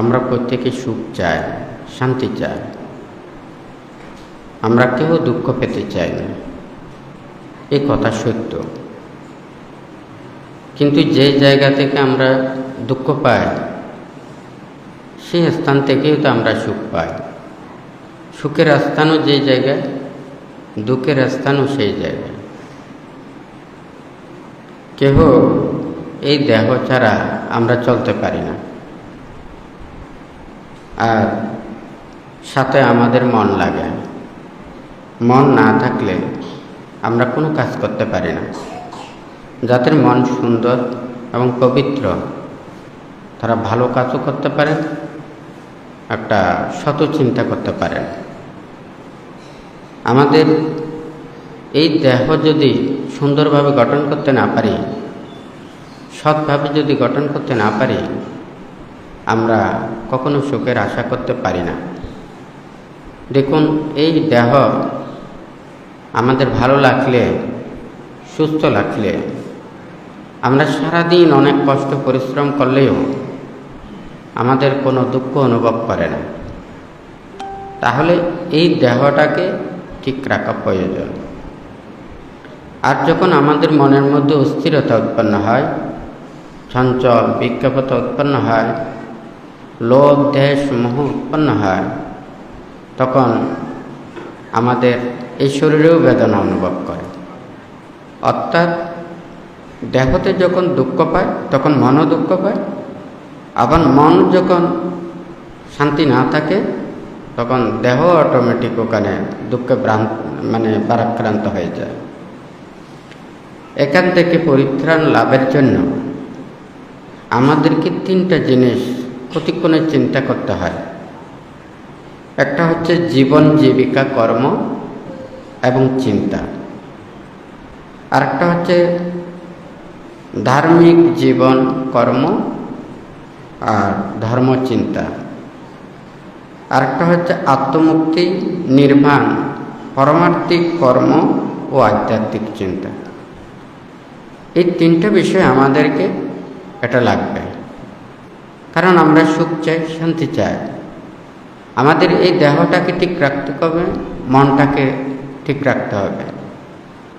আমরা প্রত্যেকে সুখ চাই, শান্তি চাই। আমরা কেউ দুঃখ পেতে চাই না, এই কথা সত্য। কিন্তু যে জায়গা থেকে আমরা দুঃখ পাই, সেই স্থান থেকেই তো আমরা সুখ পাই। সুখের স্থানও যে জায়গায়, দুঃখের স্থানও সেই জায়গায়। কেহ এই দেহ ছাড়া আমরা চলতে পারি না, আর সাথে আমাদের মন লাগে। মন না থাকলে আমরা কোনো কাজ করতে পারি না। যাদের মন সুন্দর এবং পবিত্র, তারা ভালো কাজও করতে পারেন, একটা সৎ চিন্তা করতে পারেন। আমাদের এই দেহ যদি সুন্দরভাবে গঠন করতে না পারি, সৎভাবে যদি গঠন করতে না পারি, আমরা কখনো সুখের আশা করতে পারি না। দেখুন, এই দেহ আমাদের ভালো লাগলে, সুস্থ লাগলে, আমরা সারাদিন অনেক কষ্ট পরিশ্রম করলেও আমাদের কোনো দুঃখ অনুভব করে না। তাহলে এই দেহটাকে ঠিক রাখা প্রয়োজন। আর যখন আমাদের মনের মধ্যে অস্থিরতা উৎপন্ন হয়, চঞ্চল বিক্ষেপতা উৎপন্ন হয়, লোভ দেশ মোহ উৎপন্ন হয়, তখন আমাদের এই শরীরেও বেদনা অনুভব করে। অর্থাৎ দেহতে যখন দুঃখ পায়, তখন মনও দুঃখ পায়। আবার মন যখন শান্তি না থাকে, তখন দেহ অটোমেটিক ওখানে দুঃখে ভারাক্রান্ত হয়ে যায়। এখান থেকে পরিত্রাণ লাভের জন্য আমাদেরকে তিনটা জিনিস প্রতিক্ষণে চিন্তা করতে হয়। একটা হচ্ছে জীবন জীবিকা কর্ম এবং চিন্তা। আরেকটা হচ্ছে ধার্মিক জীবন কর্ম আর ধর্ম চিন্তা। আরেকটা হচ্ছে আত্মমুক্তি, নির্বাণ, পারমার্থিক কর্ম ও আধ্যাত্মিক চিন্তা। এই তিনটা বিষয় আমাদেরকে এটা লাগবে, কারণ আমরা সুখ চাই, শান্তি চাই। আমাদের এই দেহটাকে ঠিক রাখতে হবে, মনটাকে ঠিক রাখতে হবে।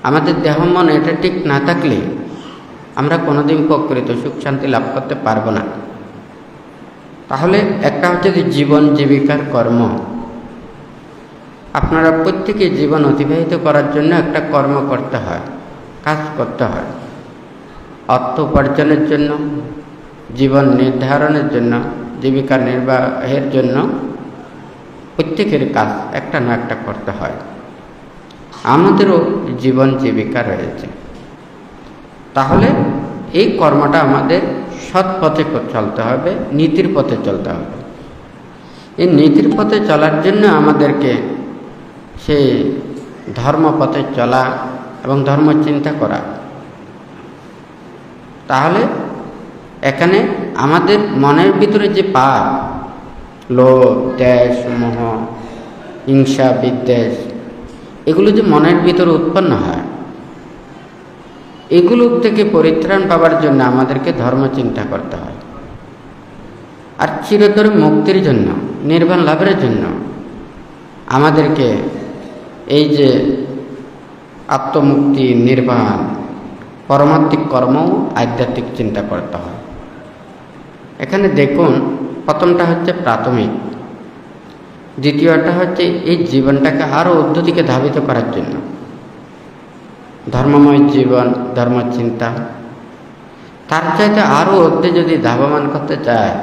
আমাদের দেহ মন এটা ঠিক না থাকলে আমরা কোনোদিন প্রকৃত সুখ শান্তি লাভ করতে পারবো না। তাহলে একটা হচ্ছে জীবন জীবিকার কর্ম। আপনারা প্রত্যেকে জীবন অতিবাহিত করার জন্য একটা কর্ম করতে হয়, কাজ করতে হয়। অর্থ উপার্জনের জন্য, জীবন নির্ধারণের জন্য, জীবিকা নির্বাহের জন্য প্রত্যেকের কাজ একটা না একটা করতে হয়। আমাদেরও জীবন জীবিকা রয়েছে। তাহলে এই কর্মটা আমাদের সৎ পথে চলতে হবে, নীতির পথে চলতে হবে। এই নীতির পথে চলার জন্য আমাদেরকে সেই ধর্মপথে চলা এবং ধর্ম চিন্তা করা। তাহলে এখানে আমাদের মনের ভিতরে যে পাপ, লোভ দেশ মোহ হিংসা বিদ্বেষ, এগুলো যে মনের ভিতরে উৎপন্ন হয়, এগুলো থেকে পরিত্রাণ পাওয়ার জন্য আমাদেরকে ধর্ম চিন্তা করতে হয়। আর চিরতরে মুক্তির জন্য, নির্বাণ লাভের জন্য আমাদেরকে এই যে আত্মমুক্তি, নির্বাণ, পারমার্থিক কর্ম, আধ্যাত্মিক চিন্তা করতে হয়। এখানে দেখুন, প্রথমটা হচ্ছে প্রাথমিক, দ্বিতীয়টা হচ্ছে এই জীবনটাকে আরও উদ্ধতিকে ধাবিত করার জন্য ধর্মময় জীবন, ধর্মচিন্তা। তার চাইতে আরও অর্ধে যদি ধাবমান করতে চায়,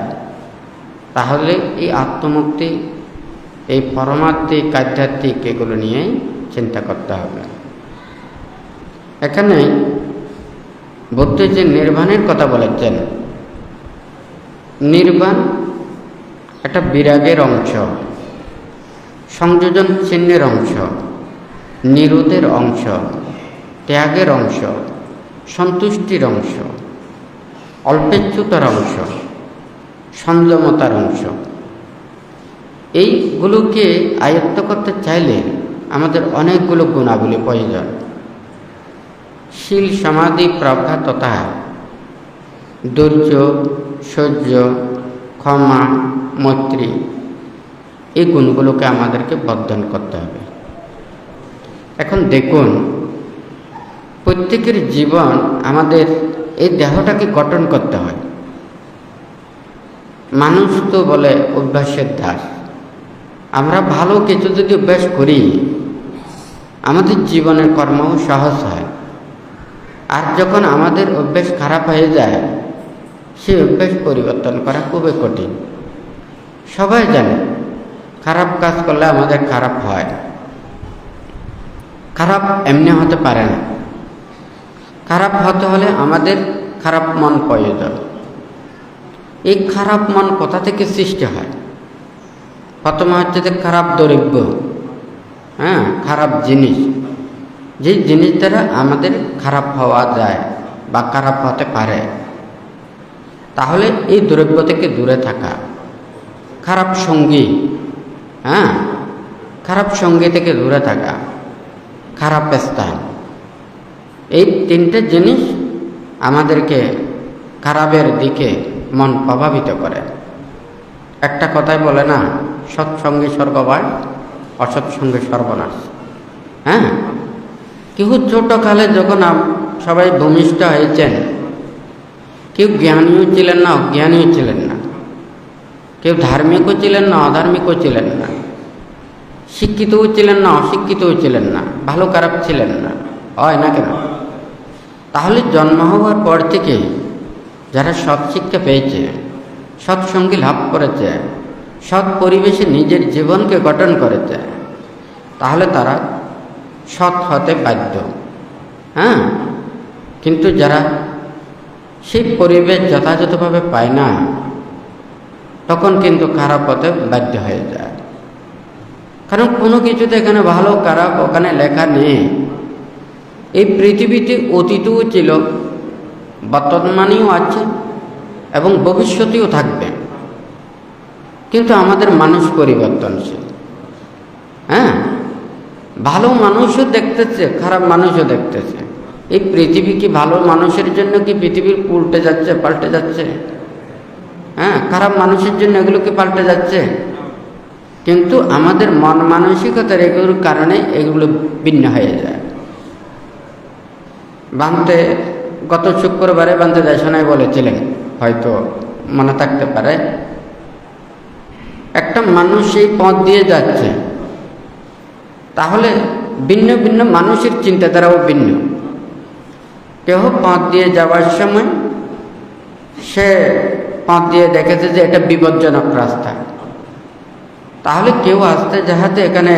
তাহলে এই আত্মমুক্তি, এই পারমার্থিক আধ্যাত্মিক এগুলো নিয়েই চিন্তা করতে হবে। এখানে বুদ্ধ যে নির্বাণের কথা বলেছেন, নির্বাণ একটা বিরাগের অংশ, সংযোজন চিহ্নের অংশ, নিরোধের অংশ, ত্যাগের অংশ, সন্তুষ্টির অংশ, অল্পেচ্ছুতার অংশ, সংযমতার অংশ। এইগুলোকে আয়ত্ত করতে চাইলে আমাদের অনেকগুলো গুণাবলী প্রয়োজন। শীল সমাধি প্রজ্ঞা তথা ধৈর্য, সহ্য, ক্ষমা, মৈত্রী, এই গুণগুলোকে আমাদেরকে বর্ধন করতে হবে। এখন দেখুন, প্রত্যেকের জীবন আমাদের এই দেহটাকে গঠন করতে হয়। মানুষ তো বলে অভ্যাসের দাস। আমরা ভালো কিছু যদি অভ্যাস করি, আমাদের জীবনের কর্মও সহজ হয়। আর যখন আমাদের অভ্যাস খারাপ হয়ে যায়, সেই অভ্যাস পরিবর্তন করা খুবই কঠিন। সবাই জানে খারাপ কাজ করলে আমাদের খারাপ হয়। খারাপ এমনি হতে পারে না। খারাপ হতে হলে আমাদের খারাপ মন প্রয়োজন। এই খারাপ মন কোথা থেকে সৃষ্টি হয়? প্রথমে হচ্ছে যে খারাপ দ্রব্য, খারাপ জিনিস, যেই জিনিস দ্বারা আমাদের খারাপ হওয়া যায় বা খারাপ হতে পারে। তাহলে এই দ্রব্য থেকে দূরে থাকা, খারাপ সঙ্গী, খারাপ সঙ্গী থেকে দূরে থাকা, খারাপ স্থান, এই তিনটে জিনিস আমাদেরকে খারাপের দিকে মন প্রভাবিত করে। একটা কথাই বলে না, সৎসঙ্গে স্বর্গবাস, অসৎসঙ্গে সর্বনাশ। কেউ ছোটকালে যখন সবাই ভূমিষ্ঠ হয়েছেন, কেউ জ্ঞানীও ছিলেন না, অজ্ঞানীও ছিলেন না, কেউ ধার্মিকও ছিলেন না, অধার্মিকও ছিলেন না, শিক্ষিতও ছিলেন না, অশিক্ষিতও ছিলেন না, ভালো খারাপ ছিলেন না, হয় না কেন? তাহলে জন্ম হওয়ার পর থেকে যারা সৎ শিক্ষা পেয়েছে, সৎসঙ্গী লাভ করেছে, সৎ পরিবেশে নিজের জীবনকে গঠন করেছে, তাহলে তারা সৎ হতে বাধ্য। কিন্তু যারা সেই পরিবেশ যথাযথভাবে পায় না, তখন কিন্তু খারাপ হতে বাধ্য হয়ে যায়। কারণ কোনো কিছুতে এখানে ভালো খারাপ ওখানে লেখা নেই। এই পৃথিবীতে অতীতও ছিল, বর্তমানেও আছে এবং ভবিষ্যতেও থাকবে। কিন্তু আমাদের মানুষ পরিবর্তনশীল। ভালো মানুষও দেখতেছে, খারাপ মানুষও দেখতেছে। এই পৃথিবী কি ভালো মানুষের জন্য কি পৃথিবীর উল্টে যাচ্ছে, পাল্টে যাচ্ছে? খারাপ মানুষের জন্য এগুলো কি পাল্টে যাচ্ছে? কিন্তু আমাদের মন মানসিকতার এগুলোর কারণে এগুলো ভিন্ন হয়ে যায়। বান্তে গত শুক্রবারে বান্তে দেশনায় বলেছিলেন, হয়তো মনে থাকতে পারে, একটা মানুষ এই পথ দিয়ে যাচ্ছে, তাহলে ভিন্ন ভিন্ন মানুষের চিন্তাধারাও ভিন্ন। কেউ পথ দিয়ে যাওয়ার সময় সে পথ দিয়ে দেখেছে যে এটা বিপজ্জনক রাস্তা, তাহলে কেউ আসতে যাহাতে এখানে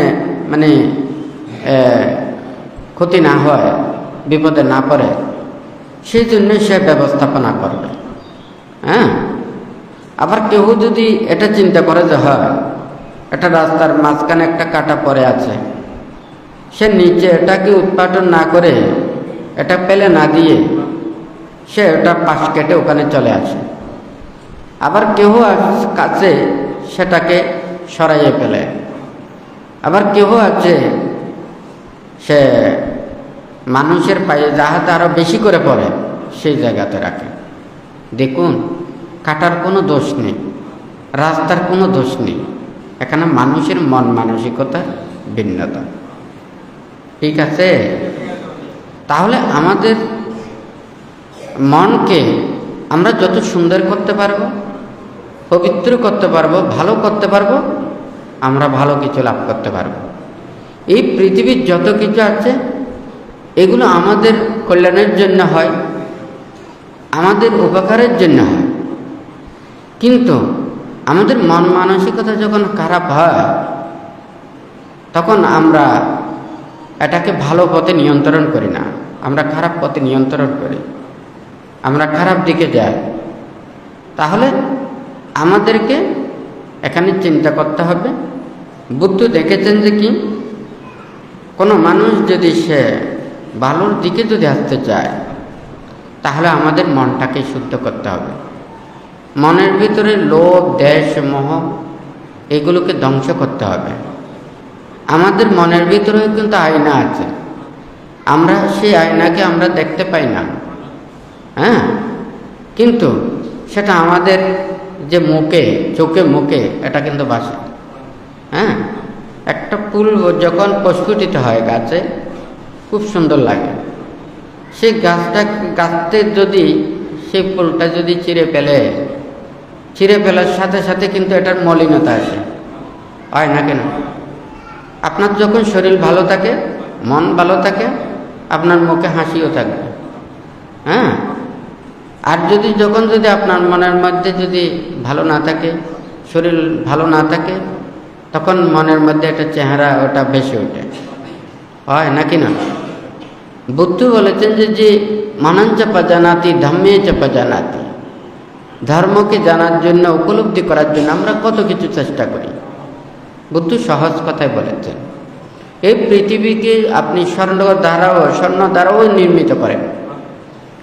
ক্ষতি না হয়, বিপদে না পড়ে, সেই জন্য সে ব্যবস্থাপনা করবে। আবার কেউ যদি এটা চিন্তা করে যে হয় একটা রাস্তার মাঝখানে একটা কাটা পড়ে আছে, সে নিচে এটাকে উৎপাদন না করে, এটা ফেলে না দিয়ে সে ওটা পাশ কেটে ওখানে চলে আসে। আবার কেউ কাছে সেটাকে সরাইয়ে ফেলে। আবার কেউ আছে সে মানুষের পায়ে যাহাতে আরো বেশি করে পড়ে সেই জায়গাতে রাখে। দেখুন, কাটার কোনো দোষ নেই, রাস্তার কোনো দোষ নেই, এখানে মানুষের মন মানসিকতা ভিন্নতা। ঠিক আছে? তাহলে আমাদের মনকে আমরা যত সুন্দর করতে পারবো, পবিত্র করতে পারবো, ভালো করতে পারবো, আমরা ভালো কিছু লাভ করতে পারবো। এই পৃথিবীর যত কিছু আছে এগুলো আমাদের কল্যাণের জন্য হয়, আমাদের উপকারের জন্য হয়। কিন্তু আমাদের মন মানসিকতা যখন খারাপ হয়, তখন আমরা এটাকে ভালো পথে নিয়ন্ত্রণ করি না, আমরা খারাপ পথে নিয়ন্ত্রণ করি, আমরা খারাপ দিকে যাই। তাহলে আমাদেরকে এখানে চিন্তা করতে হবে। বুদ্ধ দেখেছেন যে কি, কোনো মানুষ যদি সে ভালোর দিকে যদি আসতে চায়, তাহলে আমাদের মনটাকে শুদ্ধ করতে হবে। মনের ভিতরে লোভ, দ্বেষ, মোহ এগুলোকে ধ্বংস করতে হবে। আমাদের মনের ভিতরেও কিন্তু আয়না আছে, আমরা সেই আয়নাকে আমরা দেখতে পাই না, কিন্তু সেটা আমাদের যে মুখে, চোখে মুখে এটা কিন্তু বাসে। হ্যাঁ, একটা ফুল যখন প্রস্ফুটিত হয় গাছে খুব সুন্দর লাগে। সেই গাছতে যদি সেই ফুলটা যদি চিরে ফেলার সাথে সাথে কিন্তু এটার মলিনতা আসে, হয় না কেন? আপনার যখন শরীর ভালো থাকে, মন ভালো থাকে, আপনার মুখে হাসিও থাকবে। হ্যাঁ, আর যখন আপনার মনের মধ্যে যদি ভালো না থাকে, শরীর ভালো না থাকে, তখন মনের মধ্যে একটা চেহারা ওটা বেশি ওঠে, হয় নাকি না? বুদ্ধ বলেছেন যে মানান চাপা জানাতি ধর্মে চাপা জানাতি, ধর্মকে জানার জন্য, উপলব্ধি করার জন্য আমরা কত কিছু চেষ্টা করি। বুদ্ধ সহজ কথায় বলেছেন, এই পৃথিবীকে আপনি স্বর্ণ দ্বারাও নির্মিত করেন,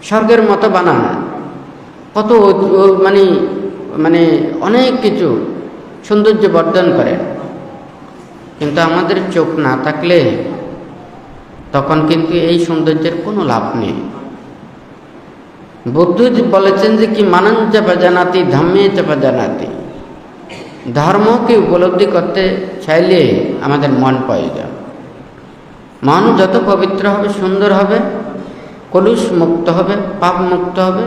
স্বর্গের মতো বানান, কত মানে অনেক কিছু সৌন্দর্য বর্ধন করেন, কিন্তু আমাদের চোখ না থাকলে তখন কিন্তু এই সৌন্দর্যের কোনো লাভ নেই। বুদ্ধ বলেছেন যে কি মানান চাপা জানাতি ধর্মে চাপা জানাতি, ধর্মকে উপলব্ধি করতে চাইলে আমাদের মন প্রয়োজন। মন যত পবিত্র হবে, সুন্দর হবে, কলুষ মুক্ত হবে, পাপ মুক্ত হবে,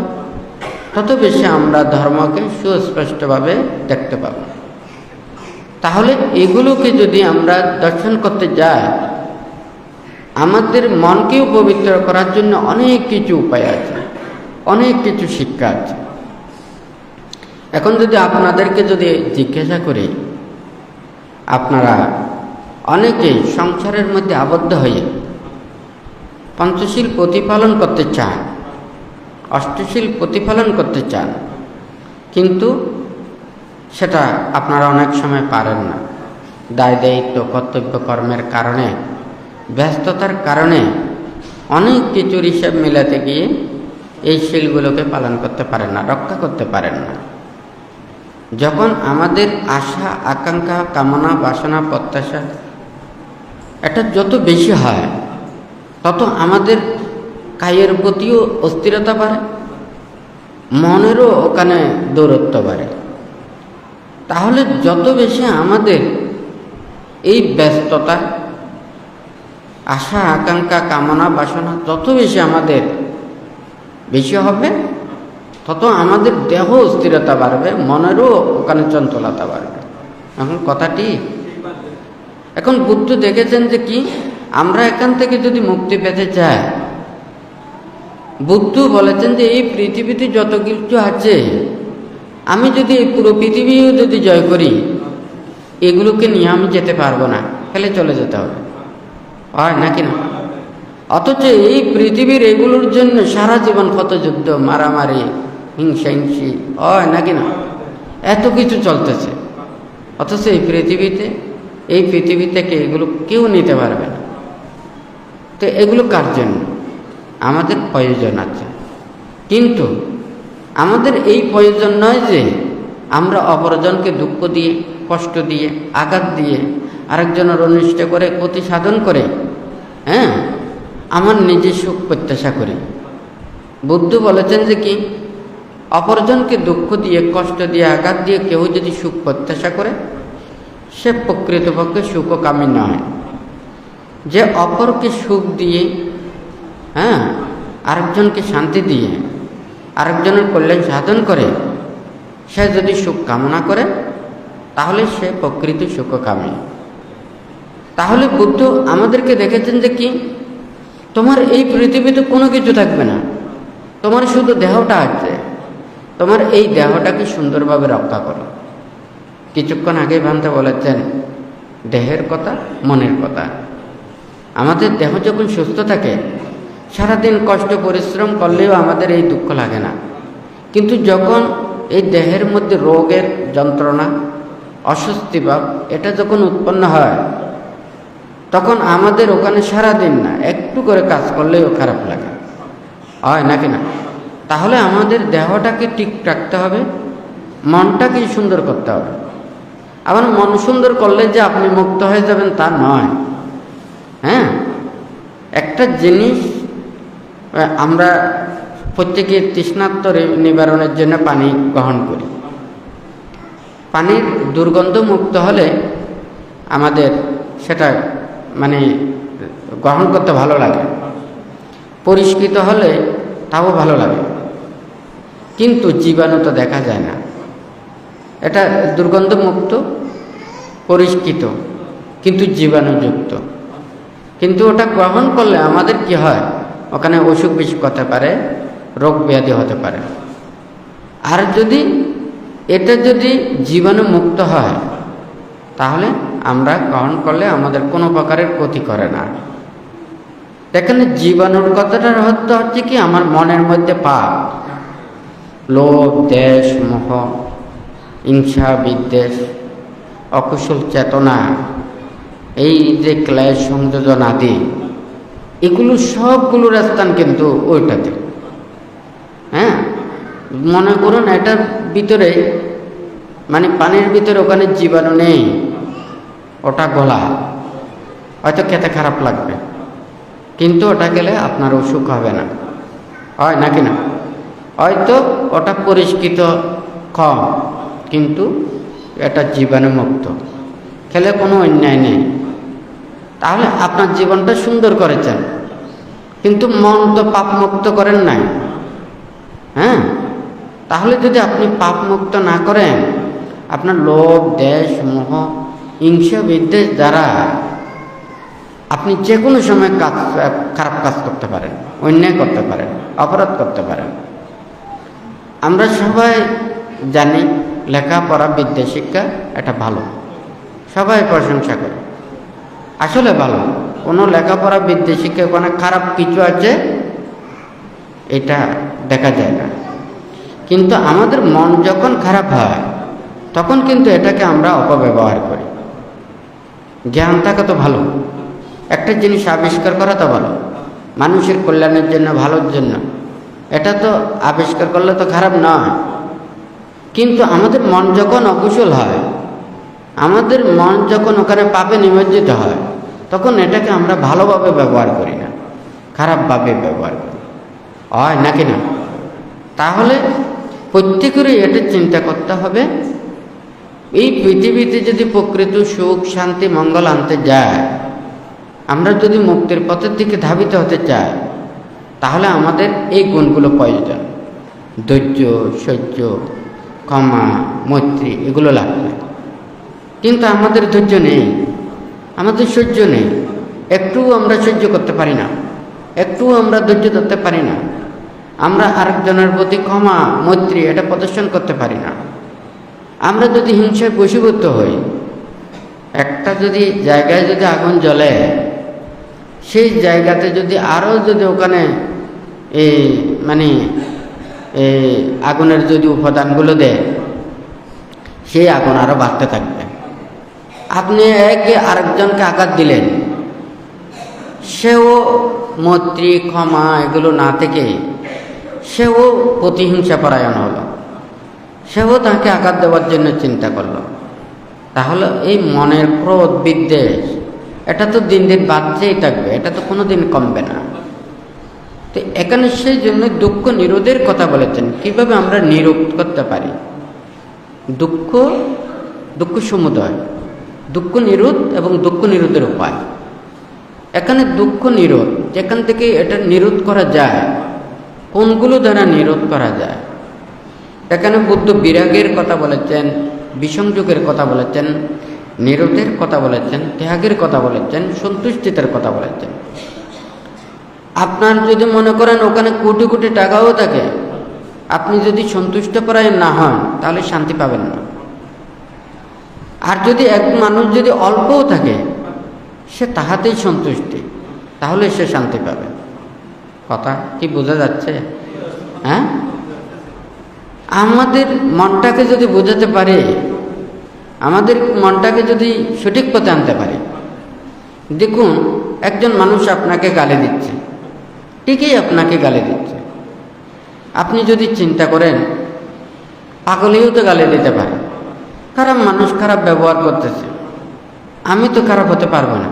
তত বেশি আমরা ধর্মকে সুস্পষ্টভাবে দেখতে পাব। তাহলে এগুলোকে যদি আমরা দর্শন করতে যাই, আমাদের মনকেও পবিত্র করার জন্য অনেক কিছু উপায় আছে, অনেক কিছু শিক্ষা আছে। এখন যদি আপনাদেরকে যদি জিজ্ঞাসা করি, আপনারা অনেকেই সংসারের মধ্যে আবদ্ধ হয়ে পঞ্চশীল প্রতিপালন করতে চান, অষ্টশীল প্রতিপালন করতে চান, কিন্তু সেটা আপনারা অনেক সময় পারেন না। দায় দায়িত্ব, কর্তব্য কর্মের কারণে, ব্যস্ততার কারণে অনেক কিছুর হিসাব মেলাতে গিয়ে এই শীলগুলোকে পালন করতে পারেন না, রক্ষা করতে পারেন না। যখন আমাদের আশা, আকাঙ্ক্ষা, কামনা, বাসনা, প্রত্যাশা এটা যত বেশি হয়, তত আমাদের কায়ের প্রতিও অস্থিরতা বাড়ে, মনেরও ওখানে দৌরত্ব বাড়ে। তাহলে যত বেশি আমাদের এই ব্যস্ততা, আশা, আকাঙ্ক্ষা, কামনা, বাসনা যত বেশি আমাদের বেশি হবে, তত আমাদের দেহ স্থিরতা বাড়বে, মনেরও ওখানে চঞ্চলতা বাড়বে। এখন কথাটি, এখন বুদ্ধ দেখেছেন যে কি আমরা এখান থেকে যদি মুক্তি পেতে চাই, বুদ্ধ বলেছেন যে এই পৃথিবীতে যত কিছু আছে, আমি যদি এই পুরো পৃথিবীও যদি জয় করি, এগুলোকে নিয়ে আমি যেতে পারবো না, ফেলে চলে যেতে হবে, হয় নাকি না? অথচ এই পৃথিবীর এগুলোর জন্য সারা জীবন কত যুদ্ধ, মারামারি, হিংসি, হয় নাকি না? এত কিছু চলতেছে, অথচ এই পৃথিবী থেকে এগুলো কেউ নিতে পারবে না। তো এগুলো কার জন্য? আমাদের প্রয়োজন আছে, কিন্তু আমাদের এই প্রয়োজন নয় যে আমরা অপরজনকে দুঃখ দিয়ে, কষ্ট দিয়ে, আঘাত দিয়ে, আরেকজনের অনিষ্ট করে, ক্ষতি সাধন করে, হ্যাঁ, আমার নিজের সুখ প্রত্যাশা করি। বুদ্ধ বলেছেন যে কি অপরজনকে দুঃখ দিয়ে, কষ্ট দিয়ে, আঘাত দিয়ে কেউ যদি সুখ প্রত্যাশা করে, সে প্রকৃতপক্ষে সুখকামী নয়। যে অপরকে সুখ দিয়ে, হ্যাঁ, আরেকজনকে শান্তি দিয়ে, আরেকজনের কল্যাণ সাধন করে, সে যদি সুখ কামনা করে, তাহলে সে প্রকৃত সুখকামী। তাহলে বুদ্ধ আমাদেরকে দেখেছেন যে কি তোমার এই পৃথিবীতে কোনো কিছু থাকবে না, তোমার শুধু দেহটা আছে, তোমার এই দেহটাকে সুন্দরভাবে রক্ষা করো। কিছুক্ষণ আগে ভান্তে বলেছেন দেহের কথা, মনের কথা। আমাদের দেহ যখন সুস্থ থাকে, সারাদিন কষ্ট পরিশ্রম করলেও আমাদের এই দুঃখ লাগে না, কিন্তু যখন এই দেহের মধ্যে রোগের যন্ত্রণা, অস্বস্তি ভাব এটা যখন উৎপন্ন হয়, তখন আমাদের ওখানে সারাদিন না, একটু করে কাজ করলেও খারাপ লাগে, হয় নাকি না? তাহলে আমাদের দেহটাকে ঠিক রাখতে হবে, মনটাকে সুন্দর করতে হবে। আবার মন সুন্দর করলে যে আপনি মুক্ত হয়ে যাবেন তা নয়। হ্যাঁ, একটা জিনিস, আমরা প্রত্যেকে তৃষ্ণার্ত নিবারণের জন্য পানি গ্রহণ করি, পানির দুর্গন্ধ মুক্ত হলে আমাদের সেটা মানে গ্রহণ করতে ভালো লাগে, পরিষ্কৃত হলে তাও ভালো লাগে, কিন্তু জীবাণু তো দেখা যায় না। এটা দুর্গন্ধমুক্ত, পরিষ্কৃত, কিন্তু জীবাণুযুক্ত। কিন্তু ওটা গ্রহণ করলে আমাদের কি হয়, ওখানে অসুখ বিসুখ হতে পারে, রোগ ব্যাধি হতে পারে। আর যদি এটা যদি জীবাণু মুক্ত হয় তাহলে আমরা গ্রহণ করলে আমাদের কোনো প্রকারের ক্ষতি করে না। এখানে জীবাণুর কথাটার অর্থ হচ্ছে কি, আমার মনের মধ্যে পাপ, লোভ, দ্বেষ, মোহ, হিংসা, বিদ্বেষ, অকুশল চেতনা, এই যে ক্লেশ সংযোজন আদি, এগুলো সবগুলোর স্থান কিন্তু ওইটাতে। হ্যাঁ, মনে করুন এটার ভিতরে মানে পানির ভিতরে ওখানে জীবাণু নেই, ওটা গলা, হয়তো খেতে খারাপ লাগবে, কিন্তু ওটা গেলে আপনার অসুখ হবে না, হয় নাকি না? হয়তো ওটা পরিষ্কৃত কম, কিন্তু এটা জীবাণুমুক্ত, খেলে কোনো অন্যায় নেই। তাহলে আপনার জীবনটা সুন্দর করেছেন, কিন্তু মন তো পাপমুক্ত করেন নাই। হ্যাঁ, তাহলে যদি আপনি পাপমুক্ত না করেন, আপনার লোভ, দ্বেষ, মোহ, হিংসা, বিদ্বেষ দ্বারা আপনি যে কোনো সময় খারাপ কাজ করতে পারেন, অন্যায় করতে পারেন, অপরাধ করতে পারেন। আমরা সবাই জানি লেখাপড়া, বিদ্যা শিক্ষা এটা ভালো, সবাই প্রশংসা করে, আসলে ভালো। কোনো লেখাপড়া, বিদ্যা শিক্ষা ওখানে খারাপ কিছু আছে এটা দেখা যায় না। কিন্তু আমাদের মন যখন খারাপ হয় তখন কিন্তু এটাকে আমরা অপব্যবহার করি। জ্ঞান থাকা তো ভালো, একটা জিনিস আবিষ্কার করা তো ভালো, মানুষের কল্যাণের জন্য, ভালোর জন্য, এটা তো আবিষ্কার করলে তো খারাপ নয়। কিন্তু আমাদের মন যখন অকুশল হয়, আমাদের মন যখন ওখানে পাপে নিমজ্জিত হয়, তখন এটাকে আমরা ভালোভাবে ব্যবহার করি না, খারাপভাবে ব্যবহার করি, হয় নাকি না? তাহলে প্রত্যেকেরই এটা চিন্তা করতে হবে, এই পৃথিবীতে যদি প্রকৃত সুখ, শান্তি, মঙ্গল আনতে যায়, আমরা যদি মুক্তির পথের দিকে ধাবিত হতে চাই, তাহলে আমাদের এই গুণগুলো প্রয়োজন। ধৈর্য, সহ্য, ক্ষমা, মৈত্রী, এগুলো লাগবে। কিন্তু আমাদের ধৈর্য নেই, আমাদের সহ্য নেই, একটুও আমরা সহ্য করতে পারি না, একটুও আমরা ধৈর্য ধরতে পারি না। আমরা আরেকজনের প্রতি ক্ষমা, মৈত্রী এটা প্রদর্শন করতে পারি না। আমরা যদি হিংসায় বশীভূত হই, একটা যদি জায়গায় যদি আগুন জ্বলে, সেই জায়গাতে যদি আরও যদি ওখানে এই মানে আগুনের যদি উপাদানগুলো দেয়, সেই আগুন আরও বাড়তে থাকবে। আপনি একে আরেকজনকে আঘাত দিলেন, সেও মৈত্রী, ক্ষমা এগুলো না থেকে সেও প্রতিহিংসা পরায়ণ হলো, সেও তাকে আঘাত দেওয়ার জন্য চিন্তা করলো। তাহলে এই মনের ক্রোধ, বিদ্বেষ এটা তো দিন দিন বাড়তেই থাকবে, এটা তো কোনো দিন কমবে না। তো এখানে সেই জন্য দুঃখ নিরোধের কথা বলেছেন, কিভাবে আমরা নিরোধ করতে পারি। দুঃখ সমুদয়, দুঃখ নিরোধ এবং দুঃখ নিরোধের উপায়। এখানে দুঃখ নিরোধ, যেখান থেকে এটা নিরোধ করা যায়, কোনগুলো দ্বারা নিরোধ করা যায়। এখানে বুদ্ধ বিরাগের কথা বলেছেন, বিসংযোগের কথা বলেছেন, নিরোধের কথা বলেছেন, ত্যাগের কথা বলেছেন, সন্তুষ্টিতার কথা বলেছেন। আপনার যদি মনে করেন ওখানে কোটি কোটি টাকাও থাকে, আপনি যদি সন্তুষ্টপরায়ণ না হন তাহলে শান্তি পাবেন না। আর যদি এক মানুষ যদি অল্পও থাকে, সে তাহাতেই সন্তুষ্টি, তাহলে সে শান্তি পাবে। কথা কি বোঝা যাচ্ছে? হ্যাঁ, আমাদের মনটাকে যদি বোঝাতে পারে, আমাদের মনটাকে যদি সঠিক পথে আনতে পারে। দেখুন, একজন মানুষ আপনাকে গালি দিচ্ছে, ঠিকই আপনাকে গালি দিচ্ছে, আপনি যদি চিন্তা করেন পাগলেও তো গালি দিতে পারে, খারাপ মানুষ খারাপ ব্যবহার করতেছে, আমি তো খারাপ হতে পারবো না।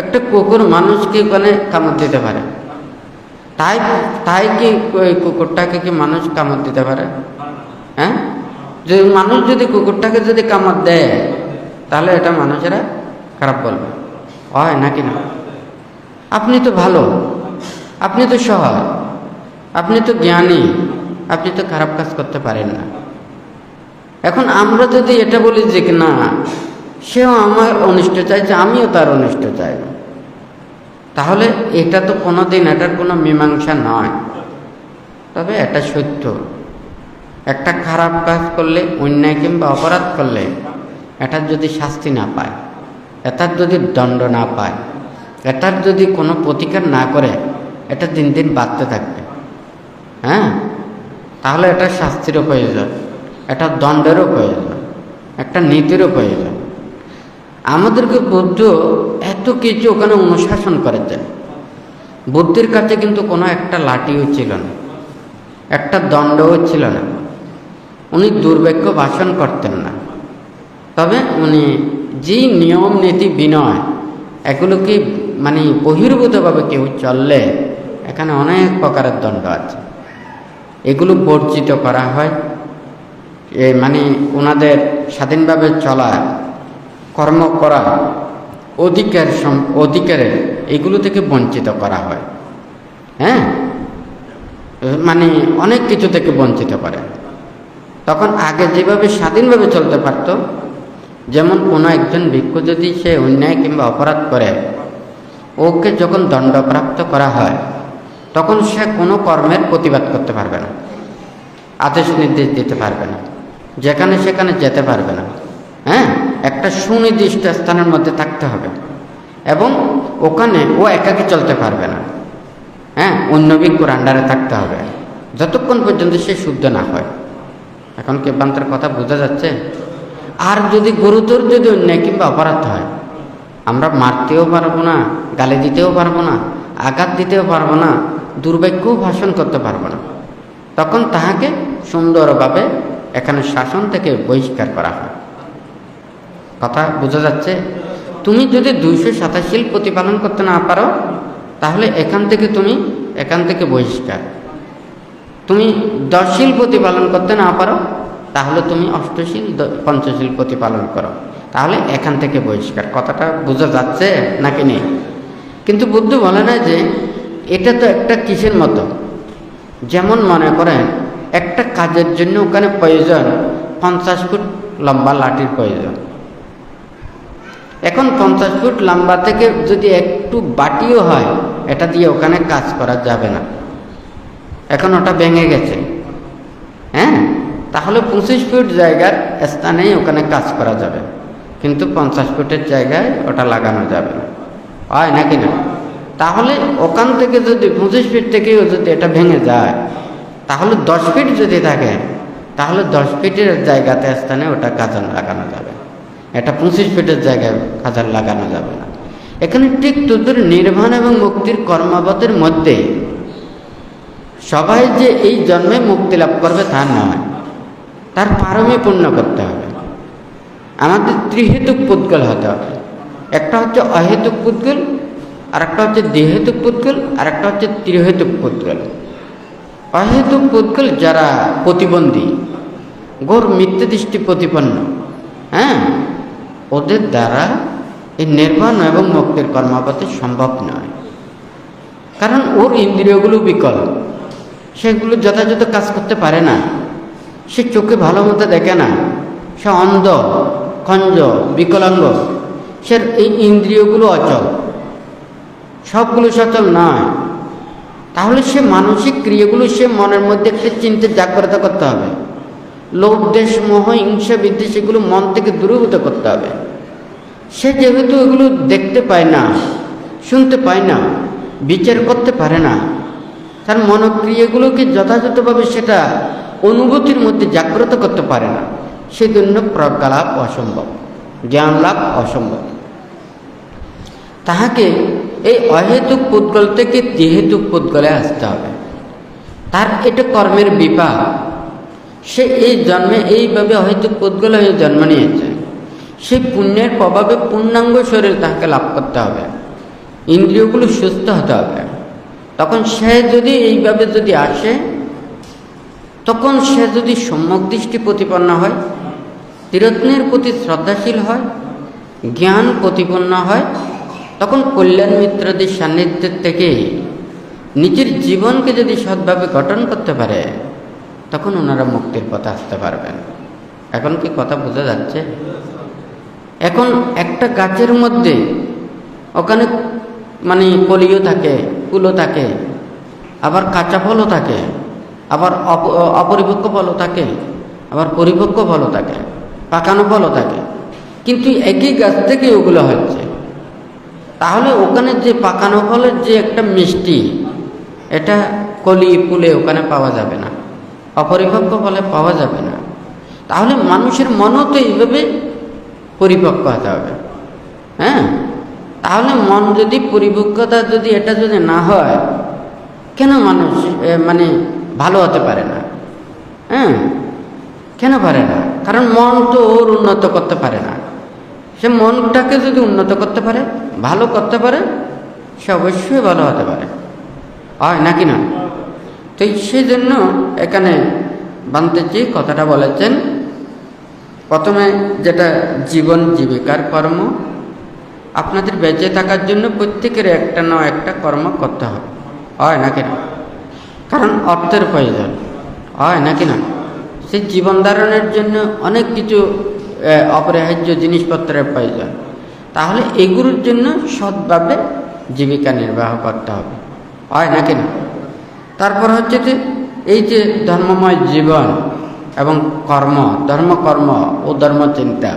একটা কুকুর মানুষকে ওখানে কামড় দিতে পারে, তাই কি ওই কুকুরটাকে কি মানুষ কামড় দিতে পারে? হ্যাঁ, যে মানুষ যদি কুকুরটাকে যদি কামড় দেয় তাহলে এটা মানুষেরা খারাপ বলবে, হয় নাকি না? আপনি তো ভালো, আপনি তো সৎ, আপনি তো জ্ঞানী, আপনি তো খারাপ কাজ করতে পারেন না। এখন আমরা যদি এটা বলি যে না, সেও আমার অনিষ্ট চাইছে, আমিও তার অনিষ্ট চাই, তাহলে এটা তো কোনোদিন এটার কোনো মীমাংসা নয়। তবে এটা সত্য, একটা খারাপ কাজ করলে, অন্যায় কিংবা অপরাধ করলে এটার যদি শাস্তি না পায়, এটার যদি দণ্ড না পায়, এটার যদি কোনো প্রতিকার না করে, এটা দিন দিন বাড়তে থাকবে। হ্যাঁ, তাহলে এটা শাস্তিরও প্রয়োজন, এটা দণ্ডেরও প্রয়োজন, একটা নীতিরও প্রয়োজন। আমাদেরকে বুদ্ধ এত কিছু ওখানে অনুশাসন করেছেন। বুদ্ধির কাছে কিন্তু কোনো একটা লাঠিও ছিল না, একটা দণ্ডও ছিল না। উনি দুর্ভাগ্য ভাষণ করতেন না, তবে উনি যেই নিয়ম নীতি বিনয় এগুলোকে মানে বহির্ভূতভাবে কেউ চললে এখানে অনেক প্রকারের দণ্ড আছে, এগুলো বর্জিত করা হয়। মানে ওনাদের স্বাধীনভাবে চলা, কর্ম করা, অধিকারের এগুলো থেকে বঞ্চিত করা হয়। হ্যাঁ, মানে অনেক কিছু থেকে বঞ্চিত করে। তখন আগে যেভাবে স্বাধীনভাবে চলতে পারত, যেমন কোনো একজন ভিক্ষু যদি সে অন্যায় কিংবা অপরাধ করে, ওকে যখন দণ্ডপ্রাপ্ত করা হয় তখন সে কোনো কর্মের প্রতিবাদ করতে পারবে না, আদেশ নির্দেশ দিতে পারবে না, যেখানে সেখানে যেতে পারবে না। হ্যাঁ, একটা সুনির্দিষ্ট স্থানের মধ্যে থাকতে হবে এবং ওখানে ও একাকী চলতে পারবে না। হ্যাঁ, অন্য ভিক্ষুর আন্ডারে থাকতে হবে যতক্ষণ পর্যন্ত সে শুদ্ধ না হয়। এখন কি বান্তার কথা বোঝা যাচ্ছে? আর যদি গুরুতর যদি অন্যায় কিংবা অপরাধ হয়, আমরা মারতেও পারবো না, গালি দিতেও পারবো না, আঘাত দিতেও পারবো না, দুর্ভাগ্যও ভাষণ করতে পারবো না। তখন তাহাকে সুন্দরভাবে এখানে শাসন থেকে বহিষ্কার করা হয়। কথা বোঝা যাচ্ছে? তুমি যদি 287 প্রতিপালন করতে না পারো তাহলে এখান থেকে বহিষ্কার। তুমি 10 প্রতিপালন করতে না পারো তাহলে তুমি 8 প্রতিপালন করো, তাহলে এখান থেকে বহিষ্কার। কথাটা বোঝা যাচ্ছে নাকি নেই? কিন্তু বুদ্ধ বলে না যে এটা তো একটা কিসের মতো, যেমন মনে করেন একটা কাজের জন্য ওখানে প্রয়োজন 50 ফুট লম্বা লাঠির প্রয়োজন। এখন 50 ফুট লম্বা থেকে যদি একটু বাটিও হয়, এটা দিয়ে ওখানে কাজ করা যাবে না, এখন ওটা ভেঙে গেছে। হ্যাঁ, তাহলে 25 ফুট জায়গার স্থানেই ওখানে কাজ করা যাবে, কিন্তু 50 ফুটের জায়গায় ওটা লাগানো যাবে না, হয় নাকি না? তাহলে ওখান থেকে যদি 25 ফিট থেকেও যদি এটা ভেঙে যায়, তাহলে 10 ফিট যদি থাকে তাহলে 10 ফিটের জায়গাতে স্থানে ওটা কাজল লাগানো যাবে, এটা 25 ফিটের জায়গায় কাজল লাগানো যাবে না। এখানে ঠিক তোদের নির্বাণ এবং মুক্তির কর্মপথের মধ্যে সবাই যে এই জন্মে মুক্তি লাভ করবে তা নয়, তার পারমী পূর্ণ করতে হবে। আমাদের ত্রিহেতুক পুদ্গল হতে হবে। একটা হচ্ছে অহেতুক পুদ্গল, আর একটা হচ্ছে দ্বিহেতুক পুদ্গল, আর একটা হচ্ছে ত্রিহেতুক পুদ্গল। অহেতুক পুদ্গল যারা প্রতিবন্ধী, ঘোর মিথ্যা দৃষ্টি প্রতিপন্ন, হ্যাঁ, ওদের দ্বারা এই নির্বাণ এবং মুক্তির কর্মপথে সম্ভব নয়। কারণ ওর ইন্দ্রিয়গুলো বিকল, সেগুলো যথাযথ কাজ করতে পারে না, সে চোখে ভালো মতো দেখে না, সে অন্ধ, খঞ্জ, বিকলাঙ্গ, সে এই ইন্দ্রিয়গুলো অচল, সবগুলো সচল নয়। তাহলে সে মানসিক ক্রিয়াগুলো সে মনের মধ্যে একটা চিন্তা জাগ্রত করতে হবে। লোভ, দেশ, মোহ, হিংসা, বিদ্বেষ এগুলো মন থেকে দূরীভূত করতে হবে। সে যেহেতু এগুলো দেখতে পায় না, শুনতে পায় না, বিচার করতে পারে না, তার মনোক্রিয়াগুলোকে যথাযথভাবে সেটা অনুভূতির মধ্যে জাগ্রত করতে পারে না, সেজন্য প্রজ্ঞা লাভ অসম্ভব, জ্ঞান লাভ অসম্ভব। তাহাকে এই অহেতুক পুদ্গল থেকে দ্বিহেতুক পুদ্গলে আসতে হবে। তার এটা কর্মের বিপাক, সে এই জন্মে এইভাবে অহেতুক পুদ্গল হয়ে জন্ম নিয়েছে, সেই পুণ্যের প্রভাবে পূর্ণাঙ্গ শরীর তাহাকে লাভ করতে হবে, ইন্দ্রিয়গুলো সুস্থ হতে হবে। তখন সে যদি এইভাবে যদি আসে, তখন সে যদি সম্যক দৃষ্টি প্রতিপন্ন হয়, তীরত্নের প্রতি শ্রদ্ধাশীল হয়, জ্ঞান প্রতিপন্ন হয়, তখন কল্যাণ মিত্রদের সান্নিধ্যের থেকে নিজের জীবনকে যদি সৎভাবে গঠন করতে পারে, তখন ওনারা মুক্তির পথে আসতে পারবেন। এখন কি কথা বোঝা যাচ্ছে? এখন একটা গাছের মধ্যে ওখানে মানে কলিও থাকে, ফুলও থাকে, আবার কাঁচা ফলও থাকে, আবার অপরিপক্ক ফলও থাকে, আবার পরিপক্ক ফলও থাকে, পাকানো ফলও থাকে, কিন্তু একই গাছ থেকে ওগুলো হচ্ছে। তাহলে ওখানে যে পাকানো ফলের যে একটা মিষ্টি, এটা কলি ফুলে ওখানে পাওয়া যাবে না, অপরিপক্ক ফলে পাওয়া যাবে না। তাহলে মানুষের মনও তো এইভাবে পরিপক্ক হতে হবে। হ্যাঁ, তাহলে মন যদি পরিপক্কতা যদি এটা যদি না হয়, কেন মানুষ মানে ভালো হতে পারে না? হ্যাঁ, কেন পারে না? কারণ মন তো ওর উন্নত করতে পারে না। সে মনটাকে যদি উন্নত করতে পারে, ভালো করতে পারে, সে অবশ্যই ভালো হতে পারে, হয় নাকি না? তো সেই জন্য এখানে বান্তেজি কথাটা বলেছেন, প্রথমে যেটা জীবন জীবিকার কর্ম, আপনাদের বেঁচে থাকার জন্য প্রত্যেকের একটা না একটা কর্ম করতে হবে, হয় নাকি না? কারণ অর্থের প্রয়োজন, হয় নাকি না? সেই জীবন ধারণের জন্য অনেক কিছু অপরিহার্য জিনিসপত্রের প্রয়োজন। তাহলে এগুলোর জন্য সৎভাবে জীবিকা নির্বাহ করতে হবে, হয় নাকি না? তারপর হচ্ছে যে এই যে ধর্মময় জীবন এবং কর্ম, ধর্মকর্ম ও ধর্মচিন্তা,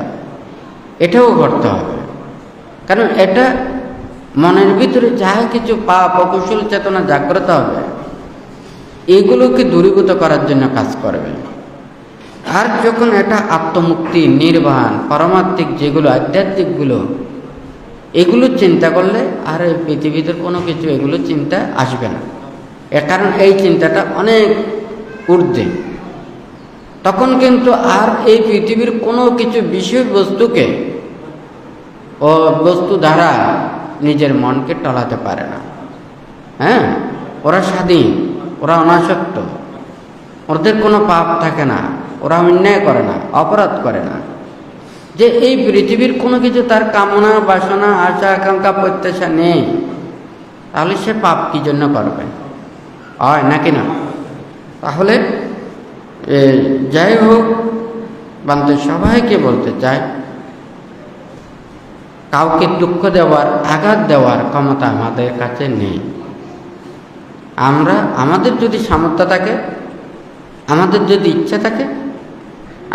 এটাও করতে হবে। কারণ এটা মনের ভিতরে যাহা কিছু পাপ অকুশল চেতনা জাগ্রত হবে, এগুলোকে দূরীভূত করার জন্য কাজ করবে। আর যখন এটা আত্মমুক্তি, নির্বাণ, পারমাত্মিক যেগুলো আধ্যাত্মিকগুলো, এগুলো চিন্তা করলে আর এই পৃথিবীতে কোনো কিছু এগুলো চিন্তা আসবে না। কারণ এই চিন্তাটা অনেক ঊর্ধ্বে। তখন কিন্তু আর এই পৃথিবীর কোনো কিছু বিষয়বস্তুকে ও বস্তু দ্বারা নিজের মনকে টলাতে পারে না। হ্যাঁ, ওরা স্বাধীন, ওরা অনাসক্ত, ওদের কোনো পাপ থাকে না, ওরা অন্যায় করে না, অপরাধ করে না। যে এই পৃথিবীর কোনো কিছু তার কামনা, বাসনা, আশা, আকাঙ্ক্ষা, প্রত্যাশা নেই, তাহলে সে পাপ কি জন্য করবে, হয় নাকি না? তাহলে যাই হোক, বান্ধব সবাইকে বলতে চাই, কাউকে দুঃখ দেওয়ার, আঘাত দেওয়ার ক্ষমতা আমাদের কাছে নেই। আমরা আমাদের যদি সামর্থ্য থাকে, আমাদের যদি ইচ্ছা থাকে,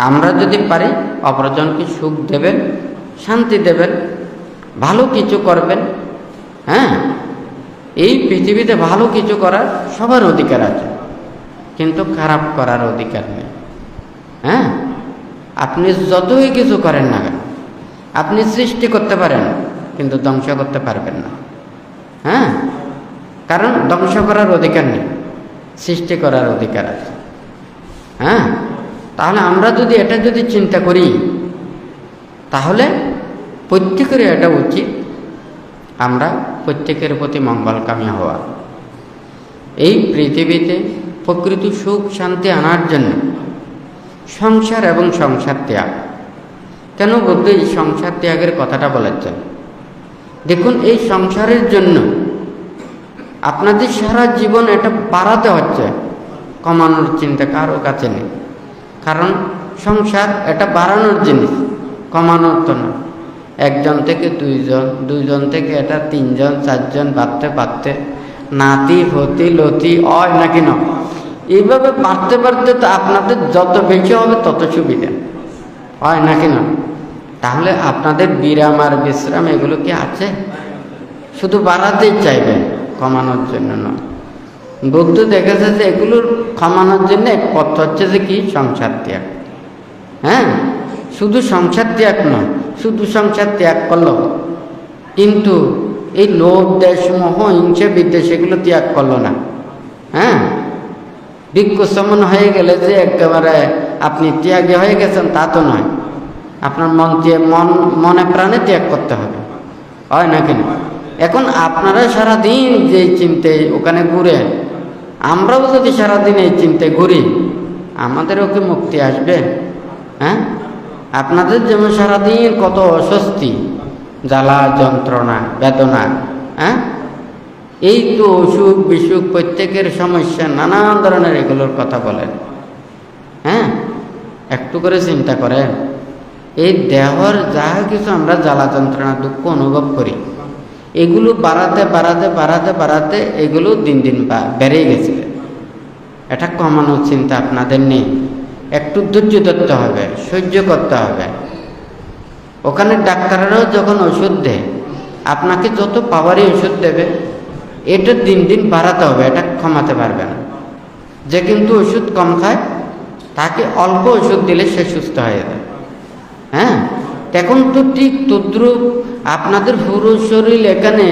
আমরা যদি পারি অপরজনকে সুখ দেবেন, শান্তি দেবেন, ভালো কিছু করবেন। হ্যাঁ, এই পৃথিবীতে ভালো কিছু করার সবার অধিকার আছে, কিন্তু খারাপ করার অধিকার নেই। হ্যাঁ, আপনি যতই কিছু করেন না কেন, আপনি সৃষ্টি করতে পারেন, কিন্তু ধ্বংস করতে পারবেন না। হ্যাঁ, কারণ ধ্বংস করার অধিকার নেই, সৃষ্টি করার অধিকার আছে। হ্যাঁ, তাহলে আমরা যদি এটা যদি চিন্তা করি, তাহলে প্রত্যেকের এটা উচিত আমরা প্রত্যেকের প্রতি মঙ্গলকামী হওয়া। এই পৃথিবীতে প্রকৃত সুখ শান্তি আনার জন্য সংসার এবং সংসার ত্যাগ। কেন বুদ্ধ এই সংসার ত্যাগের কথাটা বলেছেন? দেখুন, এই সংসারের জন্য আপনাদের সারা জীবন এটা বাড়াতে হচ্ছে, কমানোর চিন্তা কারো কাছে নেই। কারণ সংসার এটা বাড়ানোর জিনিস, কমানোর তো না। একজন থেকে দুইজন, দুইজন থেকে এটা তিনজন, চারজন, বাড়তে বাড়তে নাতি হতি লতি হয় নাকি না, এইভাবে বাড়তে বাড়তে তো আপনাদের যত বেশি হবে তত সুবিধা, হয় নাকি না? তাহলে আপনাদের বিরাম আর বিশ্রাম এগুলো কি আছে? শুধু বাড়াতেই চাইবেন, কমানোর জন্য নয়। বুদ্ধ দেখেছে যে এগুলোর কমানোর জন্য এক পথ হচ্ছে যে কি, সংসার ত্যাগ। হ্যাঁ, শুধু সংসার ত্যাগ নয়, শুধু সংসার ত্যাগ করলো, কিন্তু এই লোভ, দেশ, মোহ, হিংসা, বিদ্বেষ এগুলো ত্যাগ করলো না। হ্যাঁ, ভিক্ষুসমন হয়ে গেলে যে একেবারে আপনি ত্যাগে হয়ে গেছেন তা তো নয়। আপনার মনে প্রাণে ত্যাগ করতে হবে, হয় নাকি না? এখন আপনারা সারাদিন যে চিন্তায় ওখানে ঘুরেন, আমরাও যদি সারাদিন এই চিন্তায় ঘুরি, আমাদেরও কি মুক্তি আসবে? হ্যাঁ, আপনাদের যেমন সারাদিন কত অস্বস্তি, জ্বালা যন্ত্রণা বেদনা, হ্যাঁ, এই তো অসুখ বিসুখ প্রত্যেকের সমস্যা, নানান ধরনের এগুলোর কথা বলেন। হ্যাঁ, একটু করে চিন্তা করেন, এই দেহর যা কিছু আমরা জ্বালা যন্ত্রণা দুঃখ অনুভব করি, এগুলো বাড়াতে বাড়াতে বাড়াতে বাড়াতে এগুলো দিন দিন বেড়েই গেছে। এটা কমানোর চিন্তা আপনাদের নেই। একটু ধৈর্য ধরতে হবে, সহ্য করতে হবে। ওখানে ডাক্তাররাও যখন ওষুধ দেয়, আপনাকে যত পাওয়ারই ওষুধ দেবে, এটা দিন দিন বাড়াতে হবে, এটা কমাতে পারবে না। যে কিন্তু ওষুধ কম খায়, তাকে অল্প ওষুধ দিলে সে সুস্থ হয়ে যায়। হ্যাঁ, এখন তো ঠিক তদ্রুপ আপনাদের পুরো শরীর এখানে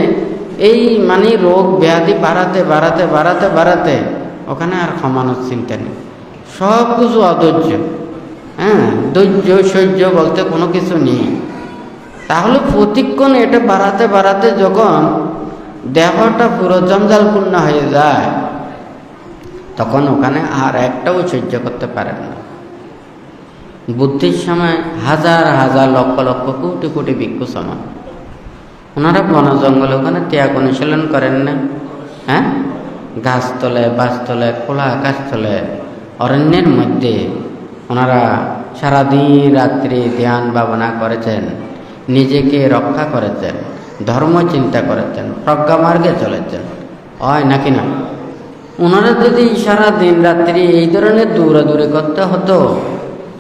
এই মানে রোগ ব্যাধি বাড়াতে বাড়াতে বাড়াতে বাড়াতে ওখানে আর কমানোর চিন্তা নেই, সব কিছু অধৈর্য। হ্যাঁ, ধৈর্য সহ্য বলতে কোনো কিছু নেই। তাহলে প্রতিক্ষণ এটা বাড়াতে বাড়াতে যখন দেহটা পুরো জঞ্জালপূর্ণ হয়ে যায়, তখন ওখানে আর একটাও সহ্য করতে পারেন না। বুদ্ধির সময় হাজার হাজার লক্ষ লক্ষ কোটি কোটি ভিক্ষু সমান, ওনারা বন জঙ্গলে ওখানে ত্যাগ অনুশীলন করেন না। হ্যাঁ, গাছতলে বাসতলে খোলা আকাশতলে অরণ্যের মধ্যে ওনারা সারাদিন রাত্রি ধ্যান ভাবনা করেছেন, নিজেকে রক্ষা করেছেন, ধর্ম চিন্তা করেছেন, প্রজ্ঞা মার্গে চলেছেন, হয় নাকি না? ওনারা যদি সারা দিন রাত্রি এই ধরনের দৌড়াদৌড়ি করতে হতো,